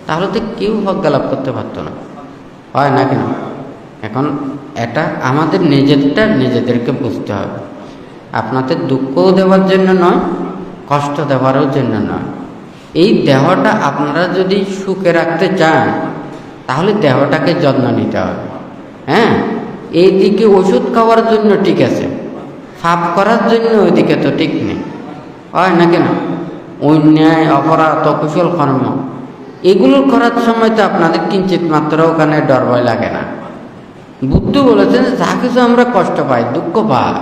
তাহলে তো কেউ প্রজ্ঞা লাভ করতে পারতো না, হয় নাকি না? এখন এটা আমাদের নিজেদেরকে বুঝতে হবে। আপনাদের দুঃখও দেওয়ার জন্য নয়, কষ্ট দেওয়ারও জন্য নয়। এই দেহটা আপনারা যদি সুখে রাখতে চান, তাহলে দেহটাকে যত্ন নিতে হবে। হ্যাঁ, এই দিকে ওষুধ খাওয়ার জন্য ঠিক আছে, পাপ করার জন্য ওইদিকে তো ঠিক নেই, হয় নাকি না? অন্যায় অপরাধ অকুশল কর্ম এগুলো করার সময় তো আপনাদের কিঞ্চিত মাত্র ওখানে ডর ভয় লাগে না। বুদ্ধ বলেছেন, যা কিছু আমরা কষ্ট পাই, দুঃখ পাই,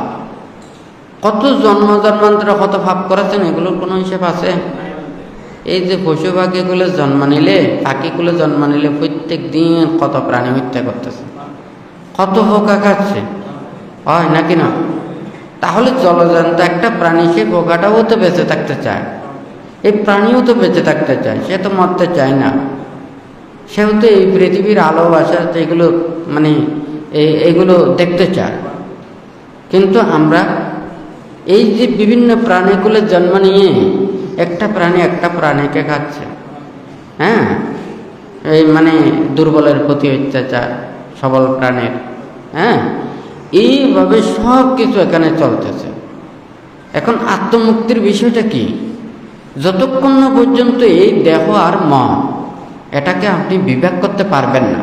কত জন্ম জন্মান্তর কত পাপ করেছেন, এগুলোর কোনো হিসেব আছে? এই যে পশু পাখিগুলো জন্ম নিলে, পাখিগুলো জন্ম নিলে প্রত্যেক দিন কত প্রাণী হত্যা করতেছে, কত পোকা খাচ্ছে, হয় নাকি না? তাহলে জলজন্ত একটা প্রাণী, সে পোকাটাও তো বেঁচে থাকতে চায়, এই প্রাণীও তো বেঁচে থাকতে চায়, সে তো মরতে চায় না। সেও তো এই পৃথিবীর আলো বাসা এগুলো মানে এগুলো দেখতে চায়। কিন্তু আমরা এই যে বিভিন্ন প্রাণীগুলো জন্ম নিয়ে একটা প্রাণী একটা প্রাণীকে খাচ্ছে। হ্যাঁ, এই মানে দুর্বলের প্রতি অত্যাচার, সবল প্রাণীর। হ্যাঁ, এইভাবে সব কিছু এখানে চলতেছে। এখন আত্মমুক্তির বিষয়টা কি? যতক্ষণ না পর্যন্ত এই দেহ আর মন এটাকে আপনি বিবেক করতে পারবেন না,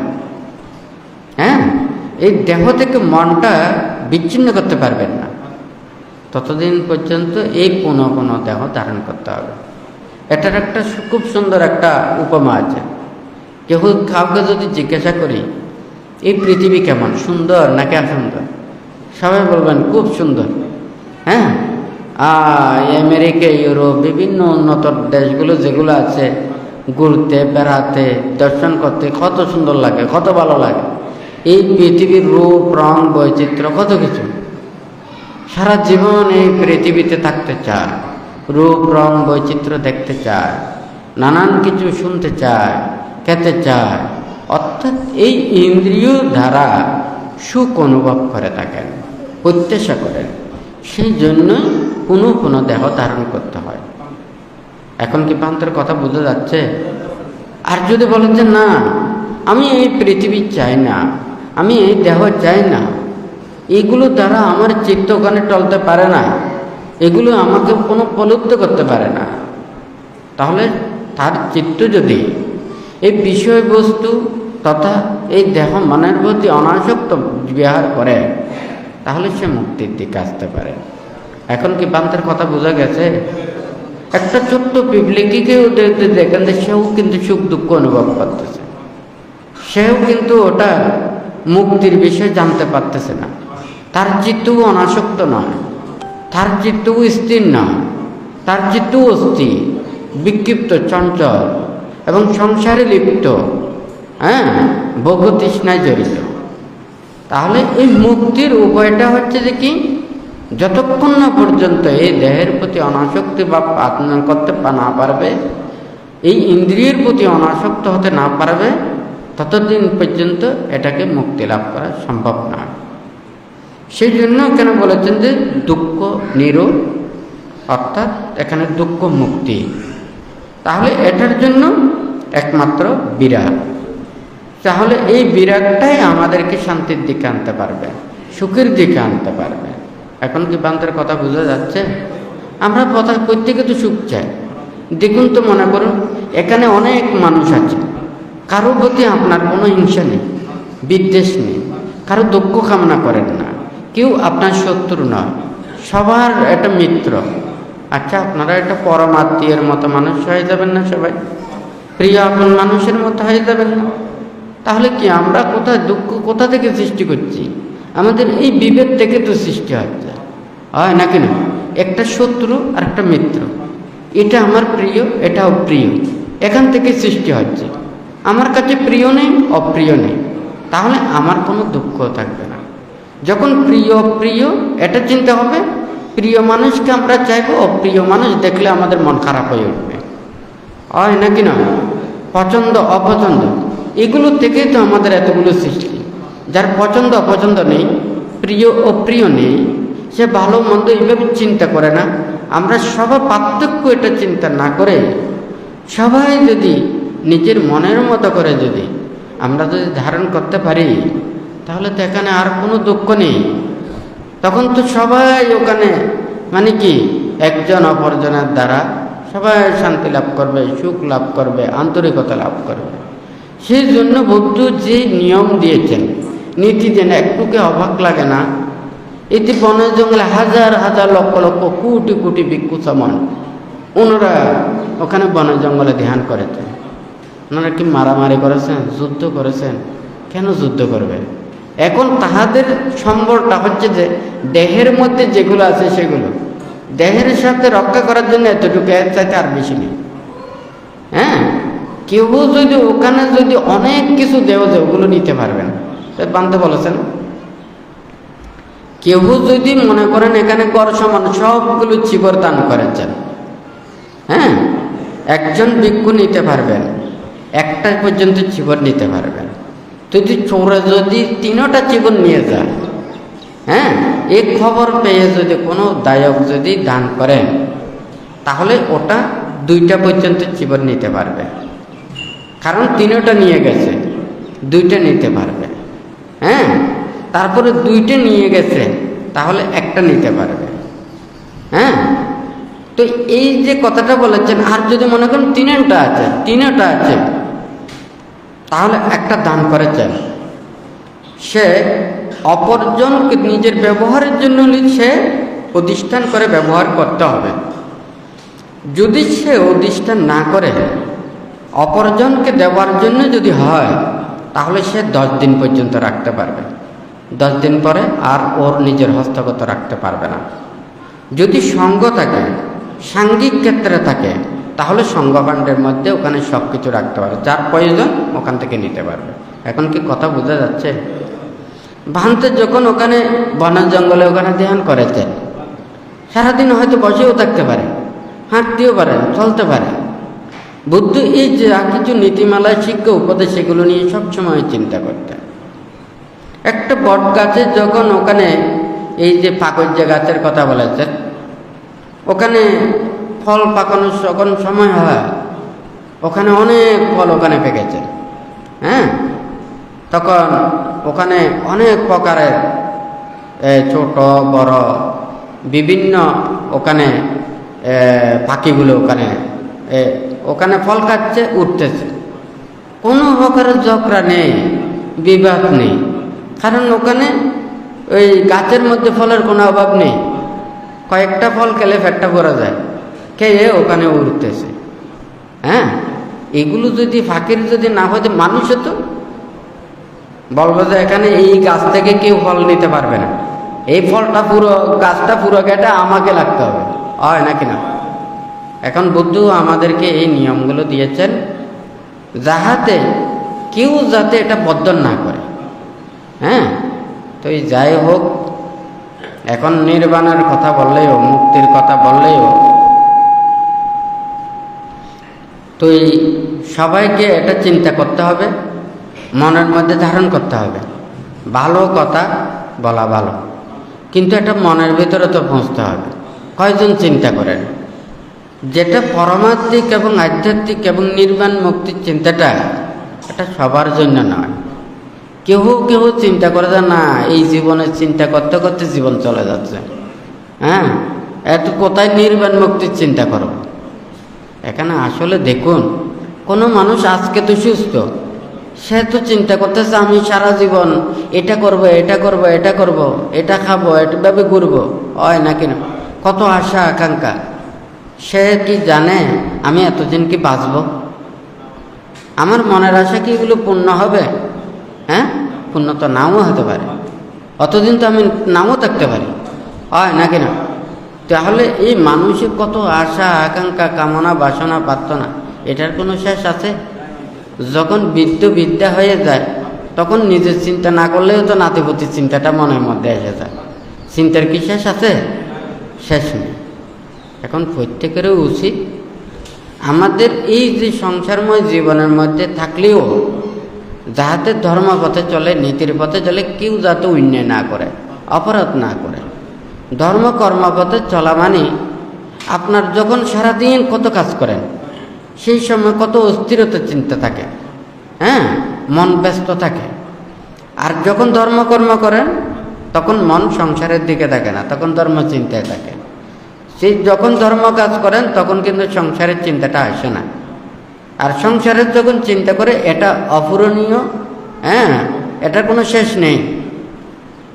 হ্যাঁ, এই দেহ থেকে মনটা বিচ্ছিন্ন করতে পারবেন না, ততদিন পর্যন্ত এই পুনঃ পুনঃ দেহ ধারণ করতে হবে। এটার একটা খুব সুন্দর একটা উপমা আছে। কাউকে যদি জিজ্ঞাসা করি, এই পৃথিবী কেমন, সুন্দর নাকি অসুন্দর? সবাই বলবেন খুব সুন্দর। হ্যাঁ, আমেরিকা, ইউরোপ, বিভিন্ন উন্নত দেশগুলো যেগুলো আছে, ঘুরতে বেড়াতে দর্শন করতে কত সুন্দর লাগে, কত ভালো লাগে। এই পৃথিবীর রূপ রং বৈচিত্র্য কত কিছু, সারা জীবন এই পৃথিবীতে থাকতে চায়, রূপ রং বৈচিত্র্য দেখতে চায়, নানান কিছু শুনতে চায়, খেতে চায়, অর্থাৎ এই ইন্দ্রিয় দ্বারা সুখ অনুভব করে থাকেন, প্রত্যাশা করেন। সেই জন্যই পুনঃ পুনঃ দেহ ধারণ করতে হয়। এখন কি পান্তের কথা বোঝা যাচ্ছে? আর যদি বলেন যে না, আমি এই পৃথিবী চাই না, আমি এই দেহ চাই না, এগুলো দ্বারা আমার চিত্ত ওখানে টলতে পারে না, এগুলো আমাকে কোনো প্রলুব্ধ করতে পারে না, তাহলে তার চিত্ত যদি এই বিষয়বস্তু তথা এই দেহ মনের প্রতি অনাসক্ত বিহার করে, তাহলে সে মুক্তির দিকে আসতে পারে। এখন কি পান্তের কথা বোঝা গেছে? একটা ছোট্ট পিপলিকেও দেখেন যে সেও কিন্তু সুখ দুঃখ অনুভব করতেছে, সেও কিন্তু ওটা মুক্তির বিষয় জানতে পারতেছে না। তার চিত্তও অনাসক্ত নয়, তার চিত্তও স্থির নয়, তার চিত্তও অস্থির। বিক্ষিপ্ত, চঞ্চল এবং সংসারে লিপ্ত, ভোগতৃষ্ণায় জড়িত। তাহলে এই মুক্তির উপায়টা হচ্ছে যে কি, যতক্ষণ না পর্যন্ত এই দেহের প্রতি অনাসক্তি বা করতে না পারবে, এই ইন্দ্রিয়ের প্রতি অনাসক্ত হতে না পারবে, ততদিন পর্যন্ত এটাকে মুক্তি লাভ করা সম্ভব না। সেই জন্য কেন বলেছেন যে দুঃখ নিরোধ, অর্থাৎ এখানে দুঃখ মুক্তি। তাহলে এটার জন্য একমাত্র বিরাগ। তাহলে এই বিরাগটাই আমাদেরকে শান্তির দিকে আনতে পারবে, সুখের দিকে আনতে পারবে। এখন কি বান্তের কথা বোঝা যাচ্ছে? আমরা প্রত্যেকে তো সুখ চাই। দেখুন তো, মনে করুন এখানে অনেক মানুষ আছে, কারো প্রতি আপনার কোনো হিংসা নেই, বিদ্বেষ নেই, কারো দুঃখ কামনা করেন না, কেউ আপনার শত্রু নয়, সবার একটা মিত্র। আচ্ছা, আপনারা একটা পরমাত্মীয়ের মতো মানুষ হয়ে যাবেন না? সবাই প্রিয় আপন মানুষের মতো হয়ে যাবেন না? তাহলে কি আমরা কোথায় দুঃখ কোথা থেকে সৃষ্টি করছি? আমাদের এই বিভেদ থেকে তো সৃষ্টি হচ্ছে, হয় নাকি না? একটা শত্রু আর একটা মিত্র, এটা আমার প্রিয়, এটা অপ্রিয়, এখান থেকে সৃষ্টি হচ্ছে। আমার কাছে প্রিয় নেই, অপ্রিয় নেই, তাহলে আমার কোনো দুঃখ থাকবে না। যখন প্রিয় অপ্রিয় এটা চিন্তা হবে, প্রিয় মানুষকে আমরা চাইবো, অপ্রিয় মানুষ দেখলে আমাদের মন খারাপ হয়ে উঠবে, হয় নাকি না? পছন্দ অপছন্দ, এগুলো থেকেই তো আমাদের এতগুলো সৃষ্টি। যার পছন্দ অপছন্দ নেই, প্রিয় অপ্রিয় নেই, সে ভালো মন্দ এইভাবে চিন্তা করে না। আমরা সবার পার্থক্য এটা চিন্তা না করে সবাই যদি নিজের মনের মতো করে যদি আমরা যদি ধারণ করতে পারি, তাহলে তো এখানে আর কোনো দুঃখ নেই। তখন তো সবাই ওখানে মানে কি একজন অপরজনের দ্বারা সবাই শান্তি লাভ করবে, সুখ লাভ করবে, আন্তরিকতা লাভ করবে। সেই জন্য বুদ্ধ যে নিয়ম দিয়েছেন, নীতি দেন, একটুকে অবাক লাগে না? এটি বনে জঙ্গলে হাজার হাজার লক্ষ লক্ষ কোটি কোটি ভিক্ষু সমান ওনারা ওখানে বনে জঙ্গলে ধ্যান করেছেন। ওনারা কি মারামারি করেছেন, যুদ্ধ করেছেন? কেন যুদ্ধ করবে? এখন তাহাদের সম্বরটা হচ্ছে যে দেহের মধ্যে যেগুলো আছে সেগুলো দেহের সাথে রক্ষা করার জন্য এতটুকু, এর চাইতে আর বেশি নেই। কেউ যদি ওখানে যদি অনেক কিছু দেও যে ওগুলো নিতে পারবেন, বানতে বলেছেন। কেউ যদি মনে করেন এখানে কর সমান সবগুলো চিবর দান করেছেন, একজন ভিক্ষু নিতে পারবেন, একটা পর্যন্ত চিবর নিতে পারবেন। যদি চোরে যদি 3টা চিবর নিয়ে যায়, এই খবর পেয়ে যদি কোনো দায়ক যদি দান করেন, তাহলে ওটা 2টা পর্যন্ত চিবর নিতে পারবে। কারণ 3টা নিয়ে গেছে, 2টা নিতে পারবে। তারপরে 2টা নিয়ে গেছে, তাহলে একটা নিতে পারবে। তো এই যে কথাটা বলেছেন, আর যদি মনে করেন 3টা আছে, তাহলে একটা দান করেছেন। সে অপরজনকে নিজের ব্যবহারের জন্য সে অধিষ্ঠান করে ব্যবহার করতে হবে। যদি সে অধিষ্ঠান না করে অপরজনকে দেওয়ার জন্য যদি হয়, তাহলে সে 10 দিন পর্যন্ত রাখতে পারবে। 10 দিন পরে আর ওর নিজের হস্তগত রাখতে পারবে না। যদি সঙ্গ থাকে, সাঙ্গিক ক্ষেত্রে থাকে, তাহলে সঙ্গকাণ্ডের মধ্যে ওখানে সব কিছু রাখতে পারবে, যার প্রয়োজন ওখান থেকে নিতে পারবে। এখন কি কথা বোঝা যাচ্ছে? ভান্তে যখন ওখানে বনের জঙ্গলে ওখানে ধ্যান করেছেন, সারাদিন হয়তো বসেও থাকতে পারে, হাঁটতেও পারেন, চলতে পারে। বুদ্ধ এই যে কিছু নীতিমালা, শিক্ষা, উপদেশ, সেগুলো নিয়ে সবসময় চিন্তা করতেন। একটা বট গাছে যখন ওখানে এই যে পাকৈজ্য গাছের কথা বলেছেন, ওখানে ফল পাকানোর যখন সময় হয়, ওখানে অনেক ফল ওখানে পেকেছে। তখন ওখানে অনেক প্রকারের ছোট বড় বিভিন্ন ওখানে পাখিগুলো ওখানে ফল খাচ্ছে, উঠতেছে। কোনো প্রকারের ঝগড়া নেই, বিবাদ নেই, কারণ ওখানে ওই গাছের মধ্যে ফলের কোনো অভাব নেই। কয়েকটা ফল খেলে পেটটা ভরা যায়, খেয়ে ওখানে উঠতেছে। এগুলো যদি ফাঁকির যদি না হতে, মানুষ তো বলবো যে এখানে এই গাছ থেকে কেউ ফল নিতে পারবে না, এই ফলটা পুরো গাছটা পুরো কেটে আমাকে লাগতে হবে, হয় নাকি না? এখন বুদ্ধ আমাদেরকে এই নিয়মগুলো দিয়েছেন যাহাতে কেউ যাতে এটা বর্জন না করে। হ্যাঁ, তো এই যাই হোক, এখন নির্বাণের কথা বললেও, মুক্তির কথা বললেও তো এই সবাইকে এটা চিন্তা করতে হবে, মনের মধ্যে ধারণ করতে হবে। ভালো কথা বলা ভালো, কিন্তু এটা মনের ভিতরে তো পৌঁছতে হবে। কয়জন চিন্তা করেন যেটা পরমাত্মিক এবং আধ্যাত্মিক এবং নির্বাণ মুক্তির চিন্তাটা, এটা সবার জন্য নয়। কেউ কেউ চিন্তা করে যে না, এই জীবনের চিন্তা করতে করতে জীবন চলে যাচ্ছে, হ্যাঁ, এত কোথায় নির্বাণ মুক্তির চিন্তা করব। এখানে আসলে দেখুন, কোনো মানুষ আজকে তো সুস্থ, সে তো চিন্তা করতেছে আমি সারা জীবন এটা করব, এটা করব, এটা করব, এটা খাবো, এভাবে ঘুরবো, হয় না কেন, কত আশা আকাঙ্ক্ষা। সে কি জানে আমি এতদিন কি বাঁচব? আমার মনের আশা কি এগুলো পূর্ণ হবে? হ্যাঁ, পূর্ণ তো নাও হতে পারে, অতদিন তো আমি নাও থাকতে পারি, হয় না কেন? তাহলে এই মানুষের কত আশা আকাঙ্ক্ষা, কামনা বাসনা প্রার্থনা, এটার কোনো শেষ আছে? যখন বিদ্যা হয়ে যায় তখন নিজের চিন্তা না করলেও তো নাতিপতির চিন্তাটা মনের মধ্যে এসে যায়। চিন্তার কি শেষ আছে? শেষ নেই। এখন প্রত্যেকেরও উচিত আমাদের এই যে সংসারময় জীবনের মধ্যে থাকলেও যাহাতে ধর্মপথে চলে, নীতির পথে চলে, কেউ যাতে অন্যায় না করে, অপরাধ না করে। ধর্ম কর্মপথে চলা মানে আপনার যখন সারাদিন কত কাজ করেন, সেই সময় কত অস্থিরতার চিন্তা থাকে, হ্যাঁ, মন ব্যস্ত থাকে। আর যখন ধর্মকর্ম করেন তখন মন সংসারের দিকে থাকে না, তখন ধর্ম চিন্তায় থাকে। সেই যখন ধর্ম কাজ করেন তখন কিন্তু সংসারের চিন্তাটা আসে না। আর সংসারের যখন চিন্তা করে এটা অপূরণীয়, হ্যাঁ, এটার কোনো শেষ নেই।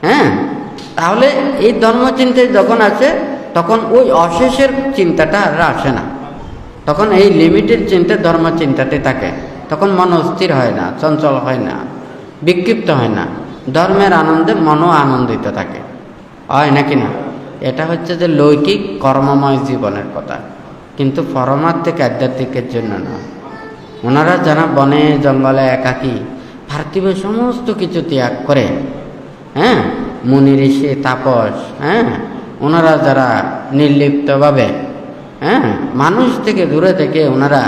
হ্যাঁ, তাহলে এই ধর্মচিন্তায় যখন আসে তখন ওই অশেষের চিন্তাটা আর আসে না, তখন এই লিমিটেড চিন্তা ধর্মচিন্তাতে থাকে। তখন মন অস্থির হয় না, চঞ্চল হয় না, বিক্ষিপ্ত হয় না, ধর্মের আনন্দে মনও আনন্দিত থাকে, হয় নাকি না? এটা হচ্ছে যে লৌকিক কর্মময় জীবনের কথা, কিন্তু পরমাত্মিক আধ্যাত্মিকের জন্য নয়। ওনারা যারা বনে জঙ্গলে একাকী পার্থিব সমস্ত কিছু ত্যাগ করে, হ্যাঁ, মুনি ঋষি তাপস, হ্যাঁ, ওনারা যারা নির্লিপ্তভাবে, হ্যাঁ, মানুষ থেকে দূরে থেকে ওনারা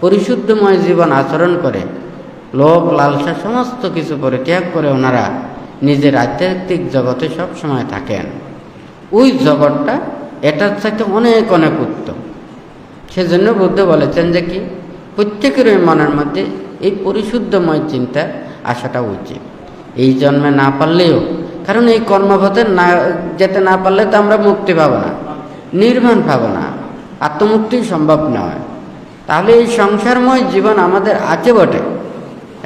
পরিশুদ্ধময় জীবন আচরণ করে, লোভ লালসা সমস্ত কিছু পরিত্যাগ করে ওনারা নিজের আধ্যাত্মিক জগতে সব সময় থাকেন। ওই জগৎটা এটার সাথে অনেক অনেক উত্তম। সেজন্য বুদ্ধ বলেছেন যে কি, প্রত্যেকের ওই মনের মধ্যে এই পরিশুদ্ধময় চিন্তা আসাটা উচিত। এই জন্মে না পারলেও, কারণ এই কর্মপথে না যেতে না পারলে তো আমরা মুক্তি পাবো না, নির্বাণ পাবো না, আত্মমুক্তি সম্ভব নয়। তাহলে এই সংসারময় জীবন আমাদের আছে বটে,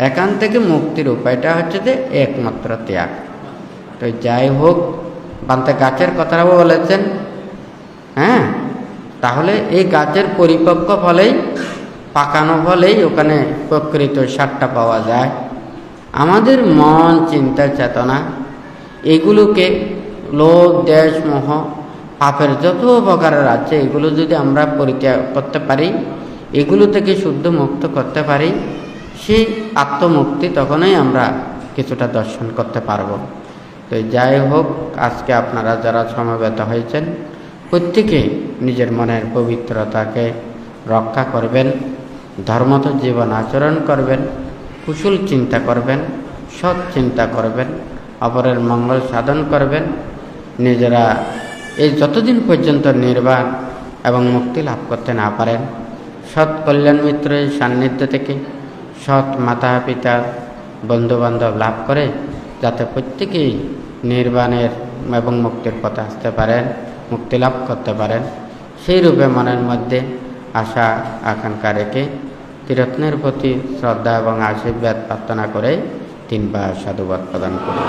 এখান থেকে মুক্তির উপায়টা হচ্ছে যে একমাত্র ত্যাগ। তো যাই হোক, বান্তে গাছের কথাটাও বলেছেন, হ্যাঁ, তাহলে এই গাছের পরিপক্ক ফলেই, পাকানো ফলেই ওখানে প্রকৃত সারটা পাওয়া যায়। আমাদের মন, চিন্তা, চেতনা এগুলোকে লোভ, দেশ, মোহ, পাপের যত প্রকারের আছে এগুলো যদি আমরা পরিত্যাগ করতে পারি, এগুলো থেকে শুদ্ধ মুক্ত করতে পারি, সেই আত্মমুক্তি তখনই আমরা কিছুটা দর্শন করতে পারব। তো যাই হোক, আজকে আপনারা যারা সমবেত হয়েছেন প্রত্যেকে নিজের মনের পবিত্রতাকে রক্ষা করবেন, ধর্মত জীবন আচরণ করবেন, কুশল চিন্তা করবেন, সৎ চিন্তা করবেন, অপরের মঙ্গল সাধন করবেন। নিজেরা এই যতদিন পর্যন্ত নির্বাণ এবং মুক্তি লাভ করতে না পারেন, সৎ কল্যাণ মিত্রের সান্নিধ্য থেকে সৎ মাতা পিতা বন্ধুবান্ধব লাভ করে যাতে প্রত্যেকেই নির্বাণের এবং মুক্তির পথে আসতে পারেন, মুক্তি লাভ করতে পারেন, সেই রূপে মনের মধ্যে আশা আকাঙ্ক্ষা রেখে ত্রিরত্নের প্রতি শ্রদ্ধা এবং আশীর্বাদ প্রার্থনা করে 3 বার সাধুবাদ প্রদান করি।